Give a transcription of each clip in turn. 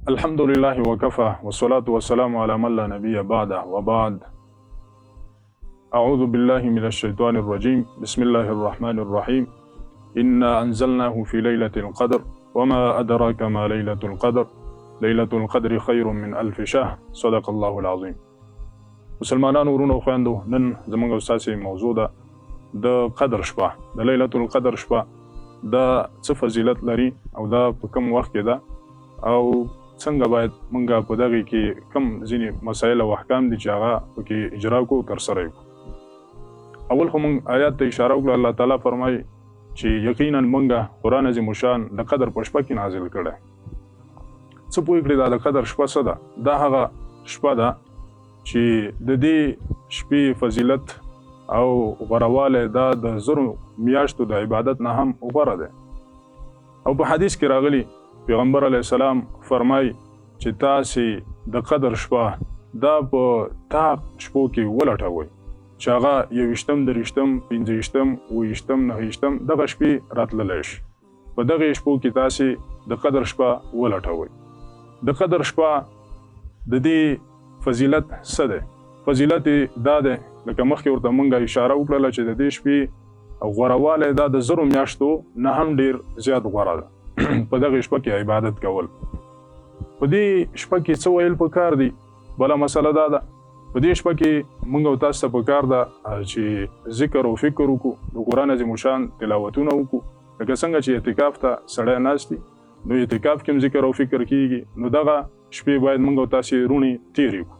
الحمد لله وكفى والصلاة والسلام على من لا نبي بعده وبعد. أعوذ بالله من الشيطان الرجيم. بسم الله الرحمن الرحيم. إنا أنزلناه في ليلة القدر وما أدراك ما ليلة القدر. ليلة القدر خير من ألف شهر. صدق الله العظيم. مسلمانان ورونو خويندو نن زمونږ اساسي موضوع ده د قدر شپه، د ليلة القدر شپه دا څه فضیلت لري او دا په کوم وخت کې ده او څنګه باید مونږه په دغه کې کم ځینې مسایل او احکام دي چې هغه پکې اجرا کو ترسره کړو. اول خو مونږ آیات ته اشاره وکړه. الله تعالی فرمایي چې یقینا مونږه قرآن عظیم الشان د قدر په شپه کې نازل کړی. څه پوه کړئ دا د قدر شپه څه ده؟ دا هغه شپه ده چې د دې شپې فضیلت او غوروالی دا د زرو میاشتو د عبادت نه هم غوره دی. او په حدیث کې راغلی پیغمبر علیه السلام فرمای چې تاسې د قدر شپه دا په طاق شپو کې ولټوئ چې هغه 21 23 25 28 29 دغه شپې راتللی شي. په دغه شپو کې تاسې د قدر شپه ولټوئ. د قدر شپه د دې فضیلت څه دی؟ فضیلت دا دی لکه مخکې ورته مونږ اشاره وکړله چې د دې شپې غوروالی دا د زرو میاشتو نه هم ډېر زیات غوره ده. په دغه شپه کې عبادت کول. په دې شپه کې څه ویل پکار دي؟ بله مسله دا ده په دې شپه کې مونږ او تاسو ته پکار ده چې ذکر او فکر وکړو، د قرآن عظیم الشان تلاوتونه وکړو. لکه څنګه چې اعتکاف ته سړی ناست دي نو اعتکاف کې هم ذکر او فکر کیږي، نو دغه شپې باید مونږ او تاسې روڼې تېرې کړو.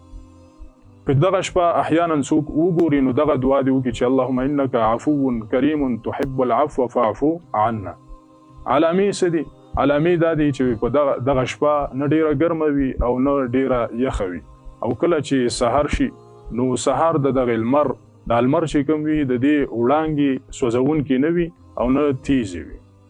په دغه شپه احیانا څوک وګوري نو دغه دعا دې وکړي چې اللهم انک عفو کریم تحب العفو فاعفو عنا. علامې څه دي؟ علامې دا دي چې په دغه شپه نه ډیره ګرمه وي او نه ډیره یخه وي، او کله چې سحر شي نو سحر د دغه لمر چې کوم وي د دې وړانګې سوځونکي نه وي او نه تیزې وي.